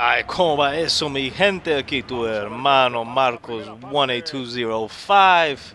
Ay, ¿cómo va eso, mi gente? Aquí tu hermano Marcos18205.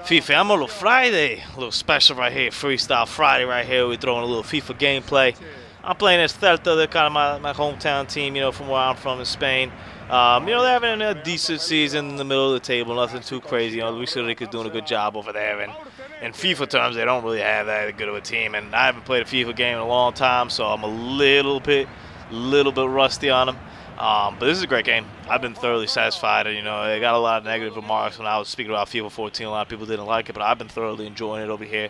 Fifeamos Friday. A little special right here. Freestyle Friday right here. We're throwing a little FIFA gameplay. I'm playing as Celta, they're kind of my hometown team, from where I'm from in Spain. They're having a decent season in the middle of the table, nothing too crazy. Luis Enrique's doing a good job over there. And in FIFA terms, they don't really have that good of a team. And I haven't played a FIFA game in a long time, so I'm a little bit rusty on them. But this is a great game. I've been thoroughly satisfied. And, they got a lot of negative remarks when I was speaking about FIFA 14. A lot of people didn't like it, but I've been thoroughly enjoying it over here.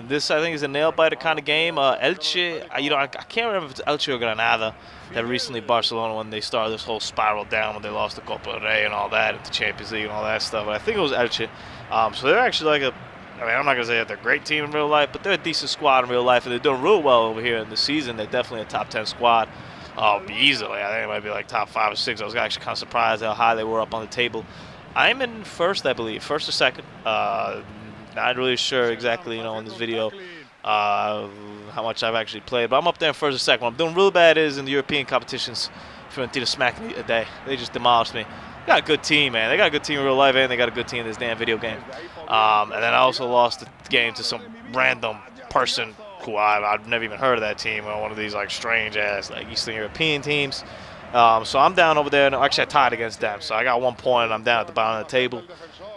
This, I think, is a nail-biter kind of game. Elche, I can't remember if it's Elche or Granada that recently Barcelona, when they started this whole spiral down when they lost the Copa del Rey and all that, at the Champions League and all that stuff. But I think it was Elche. So they're actually I'm not going to say that they're a great team in real life, but they're a decent squad in real life, and they're doing real well over here in the season. They're definitely a top 10 squad. Easily. I think it might be like top 5 or 6. I was actually kind of surprised how high they were up on the table. I'm in first, I believe. First or second. Not really sure exactly, in this video how much I've actually played. But I'm up there in first or second. What I'm doing real bad is in the European competitions. Fiorentina smacked me a day. They just demolished me. They got a good team, man. They got a good team in real life, and they got a good team in this damn video game. And then I also lost the game to some random person who I've never even heard of that team. One of these strange-ass Eastern European teams. So I'm down over there. And actually, I tied against them. So I got 1 point, and I'm down at the bottom of the table.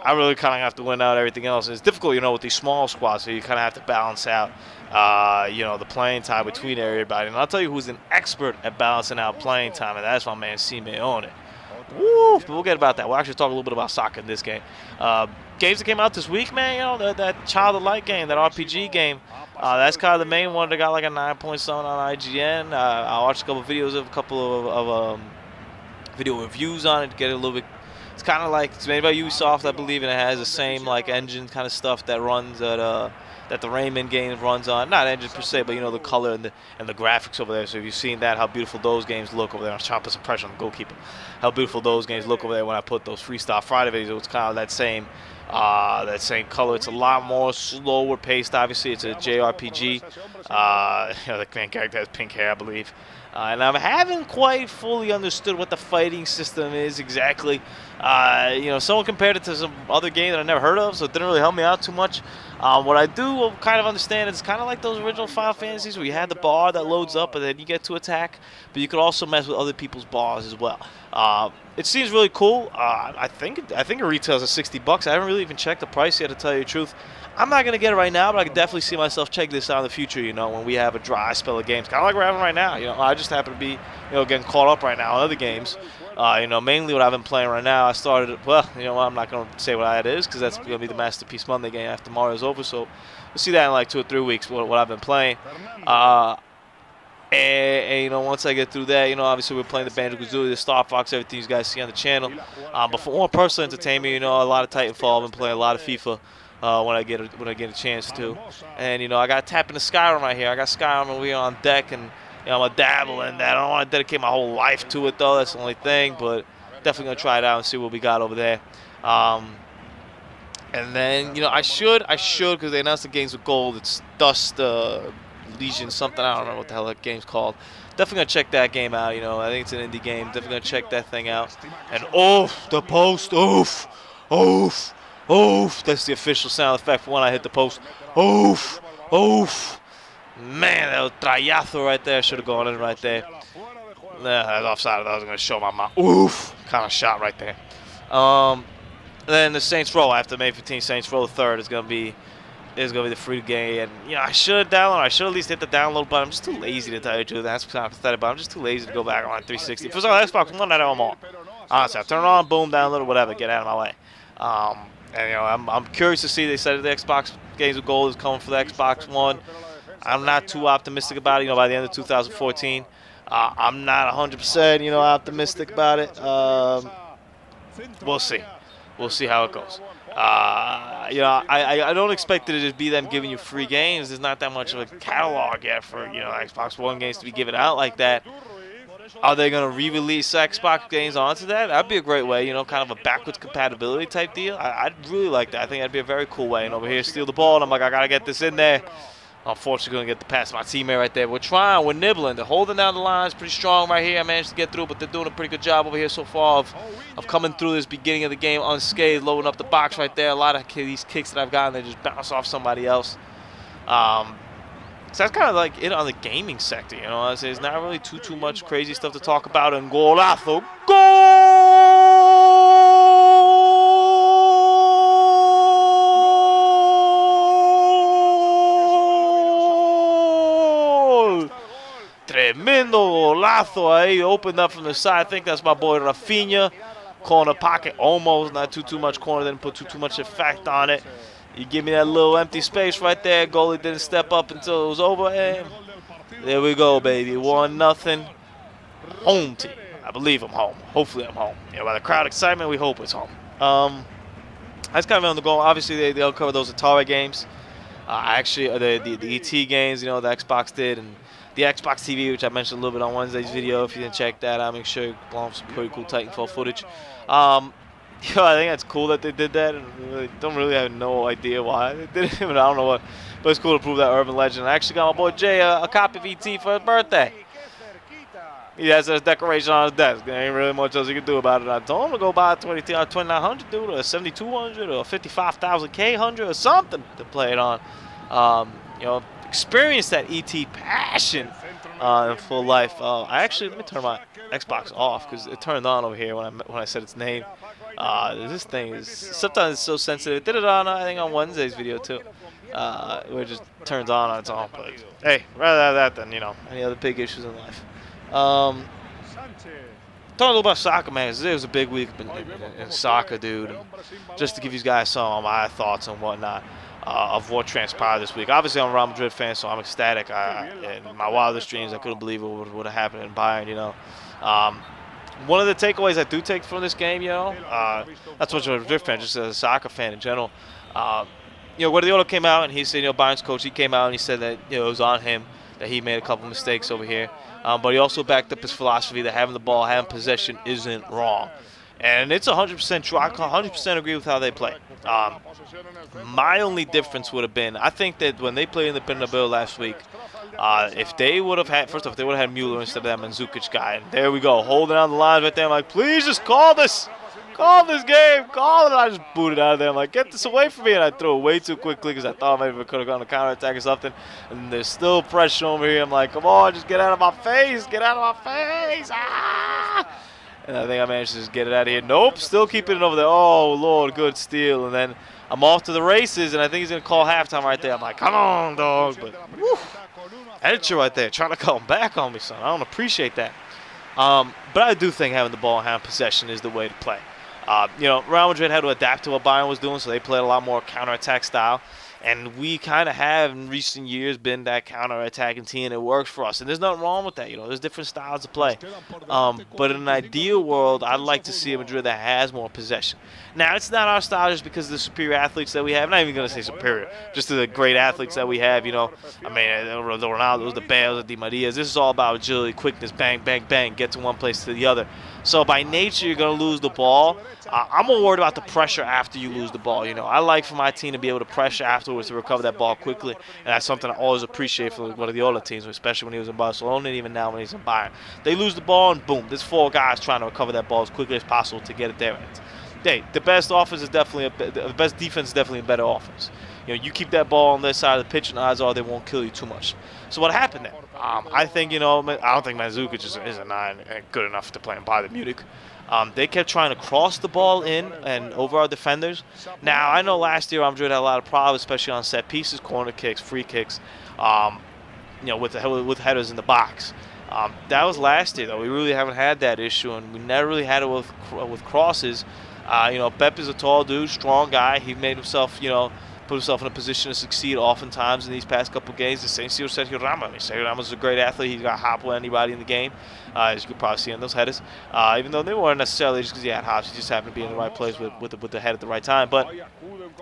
I really kind of have to win out everything else. And it's difficult, with these small squads, so you kind of have to balance out, the playing time between everybody. And I'll tell you who's an expert at balancing out playing time, and that's my man Simeone. Woo! But we'll get about that. We'll actually talk a little bit about soccer in this game. Games that came out this week, man, that Child of Light game, that RPG game, that's kind of the main one that got like a 9.7 on IGN. I watched a couple of videos of a couple of video reviews on it to get it a little bit. It's kind of like, it's made by Ubisoft, I believe, and it has the same engine kind of stuff that runs at that the Rayman game runs on. Not engine per se, but the color and the graphics over there. So if you've seen that, how beautiful those games look over there. I was trying to put some pressure on the goalkeeper. How beautiful those games look over there when I put those Freestyle Friday videos. It's kind of that same color. It's a lot more slower paced. Obviously, it's a JRPG. The main character has pink hair, I believe. And I haven't quite fully understood what the fighting system is exactly. Someone compared it to some other game that I never heard of, so it didn't really help me out too much. What I do kind of understand is kind of like those original Final Fantasies where you had the bar that loads up and then you get to attack, but you could also mess with other people's bars as well. It seems really cool. I think it retails at $60. I haven't really even checked the price yet, to tell you the truth. I'm not going to get it right now, but I can definitely see myself check this out in the future, when we have a dry spell of games. Kind of like we're having right now. I just happen to be, getting caught up right now on other games. Mainly what I've been playing right now, I started, I'm not going to say what that is because that's going to be the Masterpiece Monday game after Mario's over. So we'll see that in like 2 or 3 weeks, what I've been playing. And once I get through that, obviously we're playing the Banjo-Kazooie, the Star Fox, everything you guys see on the channel. But for more personal entertainment, a lot of Titanfall. I've been playing a lot of FIFA. When I get a chance to, and I got Tap into Skyrim right here. I got Skyrim and we're on deck, and I'm a dabble in that. I don't want to dedicate my whole life to it though. That's the only thing, but definitely gonna try it out and see what we got over there. And then I should because they announced the games with gold. It's Dust Legion something. I don't know what the hell that game's called. Definitely gonna check that game out. I think it's an indie game. Definitely gonna check that thing out. And the post, oof. Oof, that's the official sound effect for when I hit the post. Oof, oof. Man, that was trayazo right there. Should have gone in right there. Nah, that was offside. I was going to show my mouth. Oof, kind of shot right there. Then the Saints Row, after May 15th, Saints Row 3rd is going to be the free game. And, I should download. I should at least hit the download button. I'm just too lazy to tell you the truth. That's kind of pathetic, but I'm just too lazy to go back on 360. If it was on Xbox One, I'd have them all. Honestly, I turn it on, boom, download, whatever, get out of my way. And I'm curious to see. They said the Xbox games with gold is coming for the Xbox One. I'm not too optimistic about it. By the end of 2014, I'm not 100%, optimistic about it. We'll see. We'll see how it goes. I don't expect it to just be them giving you free games. There's not that much of a catalog yet for Xbox One games to be given out like that. Are they going to re-release Xbox games onto that? That'd be a great way, kind of a backwards compatibility type deal. I'd really like that. I think that'd be a very cool way. And over here, steal the ball, and I'm like, I got to get this in there. Unfortunately, couldn't get the pass to my teammate right there. We're trying. We're nibbling. They're holding down the lines pretty strong right here. I managed to get through, but they're doing a pretty good job over here so far of coming through this beginning of the game unscathed, loading up the box right there. A lot of these kicks that I've gotten, they just bounce off somebody else. So that's kind of like it on the gaming sector, you know. There's not really too much crazy stuff to talk about. And golazo. Goal! Tremendo golazo ahí, opened up from the side. I think that's my boy Rafinha. Corner pocket, almost, not too much corner, didn't put too much effect on it. You give me that little empty space right there. Goalie didn't step up until it was over. And there we go, baby. 1-0. Home team. I believe I'm home. Hopefully I'm home. Yeah, by the crowd excitement, we hope it's home. That's kind of on the goal. Obviously, they'll cover those Atari games. Actually, the ET games, you know, the Xbox did, and the Xbox TV, which I mentioned a little bit on Wednesday's video. If you didn't check that out, make sure you blow some pretty cool Titanfall footage. Yeah, I think that's cool that they did that. And really, don't really have no idea why they did it, but I don't know what. But it's cool to prove that urban legend. I actually got my boy Jay a copy of ET for his birthday. He has a decoration on his desk. There ain't really much else you can do about it. I told him to go buy a 2900, dude, or a 7200, or a 55,000K 100, or something to play it on. You know, experience that ET passion in full life. Let me turn my Xbox off because it turned on over here when I said its name. This thing is sometimes it's so sensitive. It did it on I think on Wednesday's video too, where it just turns on its own. But hey, rather have that than any other big issues in life. Talking a little about soccer, man. It was a big week in soccer, dude. And just to give you guys some of my thoughts and whatnot of what transpired this week. Obviously, I'm a Real Madrid fan, so I'm ecstatic. In my wildest dreams, I couldn't believe it would have happened in Bayern, you know. One of the takeaways I do take from this game, that's what you're a Madrid fan, just as a soccer fan in general. Guardiola came out and he said, Bayern's coach, he came out and he said that it was on him, that he made a couple mistakes over here. But he also backed up his philosophy that having the ball, having possession isn't wrong. And it's 100% true. I 100% agree with how they play. My only difference would have been, I think that when they played in the Bernabeu last week, if they would have had, first off, they would have had Müller instead of that Mandzukic guy. And there we go, holding on the line right there. I'm like, please just call this. Call this game. Call it. I just booted out of there. I'm like, get this away from me. And I threw it way too quickly because I thought maybe we could have gone to counterattack or something. And there's still pressure over here. I'm like, come on, just get out of my face. Get out of my face. Ah! And I think I managed to just get it out of here. Nope, still keeping it over there. Oh, Lord, good steal. And then I'm off to the races, and I think he's going to call halftime right there. I'm like, come on, dog. But, whew, Elche right there trying to come back on me, son. I don't appreciate that. But I do think having the ball and having possession is the way to play. Real Madrid had to adapt to what Bayern was doing, so they played a lot more counterattack style. And we kind of have, in recent years, been that counter-attacking team, and it works for us. And there's nothing wrong with that. There's different styles of play. But in an ideal world, I'd like to see a Madrid that has more possession. Now, it's not our style just because of the superior athletes that we have. I'm not even going to say superior, just the great athletes that we have, the Ronaldos, the Bales, the Di Marias. This is all about agility, quickness, bang, bang, bang, get to one place to the other. So by nature, you're going to lose the ball. I'm more worried about the pressure after you lose the ball. I like for my team to be able to pressure afterwards to recover that ball quickly, and that's something I always appreciate for one of the older teams, especially when he was in Barcelona and even now when he's in Bayern. They lose the ball, and boom, there's four guys trying to recover that ball as quickly as possible to get it there. The best offense is definitely the best defense is definitely a better offense. You keep that ball on their side of the pitch, and odds are they won't kill you too much. So what happened there? I think I don't think Mandzukic is a 9 and good enough to play in Bayern Munich. They kept trying to cross the ball in and over our defenders. Now, I know last year Madrid had a lot of problems, especially on set pieces, corner kicks, free kicks, with headers in the box. That was last year, though. We really haven't had that issue, and we never really had it with crosses. Pep is a tall dude, strong guy. He made himself, put himself in a position to succeed oftentimes in these past couple games. The same thing with Sergio Ramos. Sergio Ramos is a great athlete. He's got hop with anybody in the game, as you could probably see in those headers. Even though they weren't necessarily just because he had hops, he just happened to be in the right place with the head at the right time. But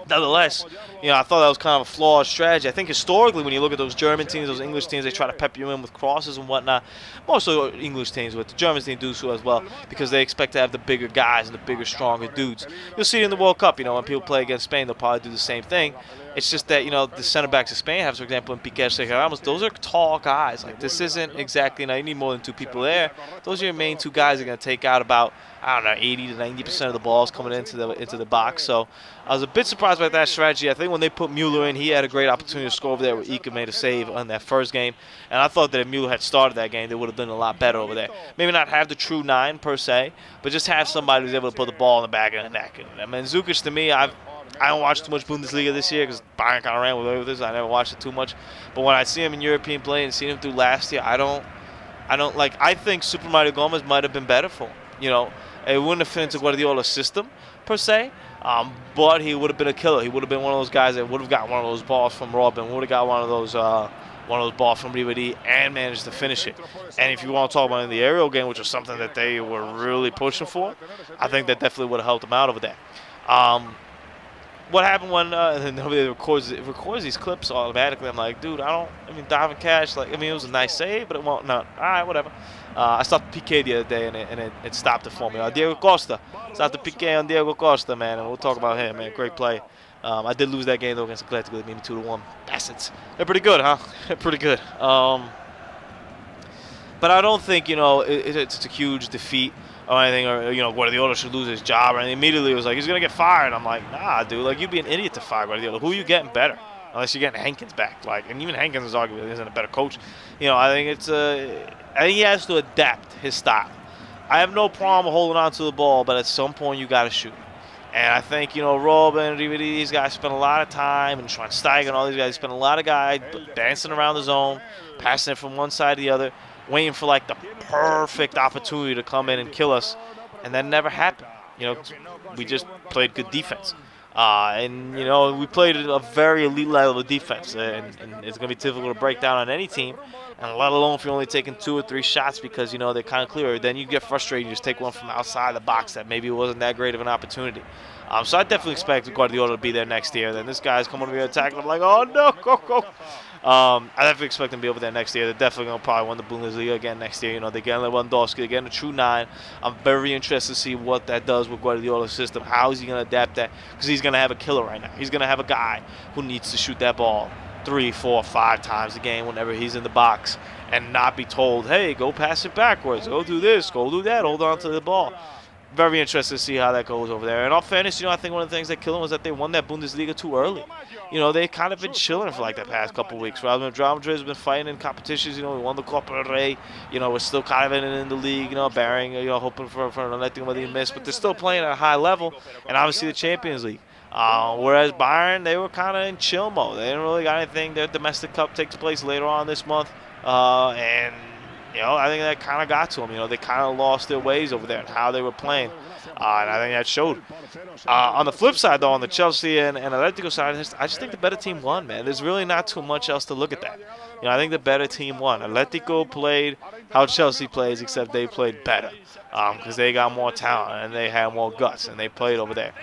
nonetheless, I thought that was kind of a flawed strategy. I think historically, when you look at those German teams, those English teams, they try to pep you in with crosses and whatnot. More so English teams, but the Germans team do so as well because they expect to have the bigger guys and the bigger, stronger dudes. You'll see it in the World Cup. When people play against Spain, they'll probably do the same thing. It's just that, you know, the center backs of Spain have, for example, in Piqué, Fifeamos, those are tall guys. Like, this isn't exactly, you know, you need more than 2 people there. Those are your main 2 guys that are going to take out about, I don't know, 80 to 90% of the balls coming into the box. So I was a bit surprised by that strategy. I think when they put Mueller in, he had a great opportunity to score over there where Ika made a save on that first game. And I thought that if Mueller had started that game, they would have done a lot better over there. Maybe not have the true 9 per se, but just have somebody who's able to put the ball in the back of the net. I mean, Zukic, to me, I don't watch too much Bundesliga this year because Bayern kind of ran away with this. I never watched it too much. But when I see him in European play and seen him through last year, I think Super Mario Gomez might have been better for him. You know, it wouldn't have fit into Guardiola's system per se, but he would have been a killer. He would have been one of those guys that would have got one of those balls from Robin, would have got one of those balls from Ribéry and managed to finish it. And if you want to talk about in the aerial game, which was something that they were really pushing for, I think that definitely would have helped him out over there. What happened when nobody records these clips automatically? I'm like, dude, diving catch, like, it was a nice save, but it won't. No, all right, whatever. I stopped Piqué the other day, and it stopped it for me. Diego Costa, stopped the Piqué on Diego Costa, man, and we'll talk about him, man. Great play. I did lose that game though against Atletic, maybe 2-1. Bastards. They're pretty good, huh? They're pretty good. But I don't think, you know, it's a huge defeat or anything, or, you know, Guardiola should lose his job. And immediately it was like, he's going to get fired. I'm like, nah, dude, like, you'd be an idiot to fire Guardiola. Who are you getting better? Unless you're getting Hankins back. Like, and even Hankins is arguably isn't a better coach. You know, I think he has to adapt his style. I have no problem holding on to the ball, but at some point you got to shoot. And I think, you know, Robin, Ribéry, these guys spend a lot of time, and Schweinsteiger and all these guys spend a lot of guys dancing around the zone, passing it from one side to the other, waiting for, like, the perfect opportunity to come in and kill us, and that never happened. You know, we just played good defense. And, you know, we played a very elite level of defense, and it's going to be difficult to break down on any team, and let alone if you're only taking 2 or 3 shots because, you know, they're kind of clear. Then you get frustrated, you just take one from outside the box that maybe wasn't that great of an opportunity. So I definitely expect Guardiola to be there next year. Then this guy's coming to be attacking. I'm like, oh, no, go. I definitely expect them to be over there next year. They're definitely going to probably win the Bundesliga again next year. You know, they're getting Lewandowski, they're getting a true 9. I'm very interested to see what that does with Guardiola's system. How is he going to adapt that? Because he's going to have a killer right now. He's going to have a guy who needs to shoot that ball 3, 4, 5 times a game whenever he's in the box and not be told, hey, go pass it backwards, go do this, go do that, hold on to the ball. Very interested to see how that goes over there. And all fairness, you know, I think one of the things that killed them was that they won that Bundesliga too early. You know, they kind of been chilling for like the past couple of weeks. Rather than Real Madrid has been fighting in competitions. You know, we won the Copa del Rey. You know, we're still kind of in the league. You know, bearing, you know, hoping for an Atletic whether you miss, but they're still playing at a high level. And obviously the Champions League. Whereas Bayern, they were kind of in chill mode. They didn't really got anything. Their domestic cup takes place later on this month, and you know, I think that kind of got to them. You know, they kind of lost their ways over there and how they were playing. And I think that showed. On the flip side, though, on the Chelsea and Atletico side, I just think the better team won, man. There's really not too much else to look at that. You know, I think the better team won. Atletico played how Chelsea plays, except they played better because they got more talent and they had more guts, and they played over there.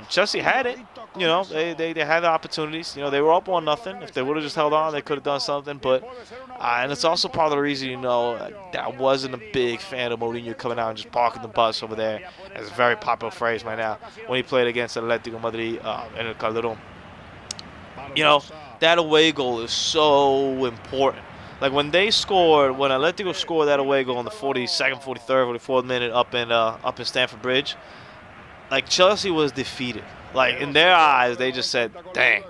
Chelsea had it. You know, they had the opportunities. You know, they were up 1-0. If they would have just held on, they could have done something. But and it's also part of the reason, you know, that I wasn't a big fan of Mourinho coming out and just parking the bus over there. It's a very popular phrase right now. When he played against Atletico Madrid in El Calderón. You know, that away goal is so important. Like when Atletico scored that away goal in the 42nd, 43rd, 44th minute up in Stamford Bridge, like Chelsea was defeated. Like in their eyes, they just said, "Dang,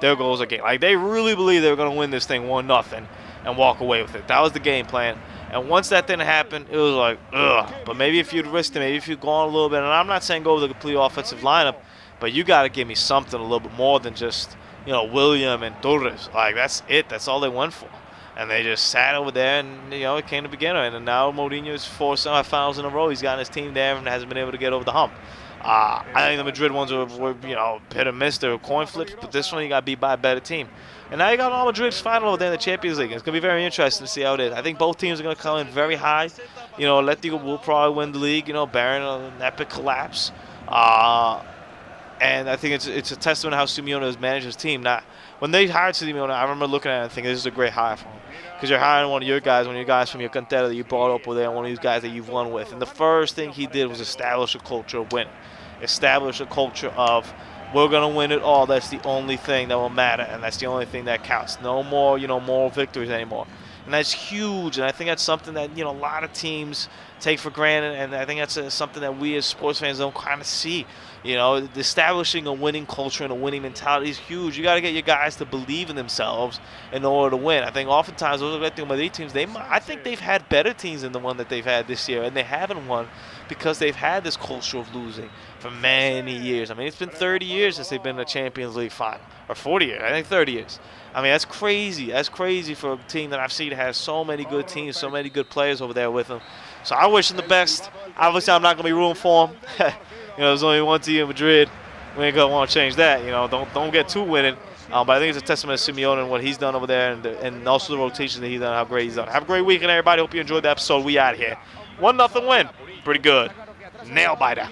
their goals are game." Like they really believed they were going to win this thing 1-0 and walk away with it. That was the game plan. And once that didn't happen, it was like, ugh. But maybe if you'd risked it, maybe if you'd gone a little bit, and I'm not saying go with a complete offensive lineup, but you got to give me something a little bit more than just, you know, William and Torres. Like that's it. That's all they went for. And they just sat over there, and, you know, it came to begin with. And now Mourinho's 4 semifinals in a row. He's gotten his team there and hasn't been able to get over the hump. I think the Madrid ones were, you know, hit or miss. They were coin flips, but this one you got beat by a better team. And now you got all Madrid's final over there in the Champions League. It's going to be very interesting to see how it is. I think both teams are going to come in very high. You know, Atletico will probably win the league, you know, bearing an epic collapse. And I think it's a testament to how Simeone has managed his team. Now, when they hired Simeone, I remember looking at it and thinking this is a great hire for him. Because you're hiring one of your guys from your cantera that you brought up over there, one of these guys that you've won with. And the first thing he did was establish a culture of winning. Establish a culture of we're going to win it all. That's the only thing that will matter, and that's the only thing that counts. No more, moral victories anymore. And that's huge, and I think that's something that, a lot of teams take for granted, and I think that's something that we as sports fans don't kind of see. Establishing a winning culture and a winning mentality is huge. You got to get your guys to believe in themselves in order to win. I think oftentimes those Atletic Madrid teams, I think they've had better teams than the one that they've had this year, and they haven't won because they've had this culture of losing for many years. I mean, it's been 30 years since they've been in the Champions League final, or 40 years, I think 30 years. I mean, that's crazy. That's crazy for a team that I've seen that has so many good teams, so many good players over there with them. So I wish them the best. Obviously, I'm not going to be rooting for them. There's only one team in Madrid. We ain't going to want to change that. Don't get too winning. But I think it's a testament to Simeone and what he's done over there, and also the rotations that he's done, how great he's done. Have a great weekend, everybody. Hope you enjoyed the episode. We out here. 1-0 win. Pretty good. Nail biter.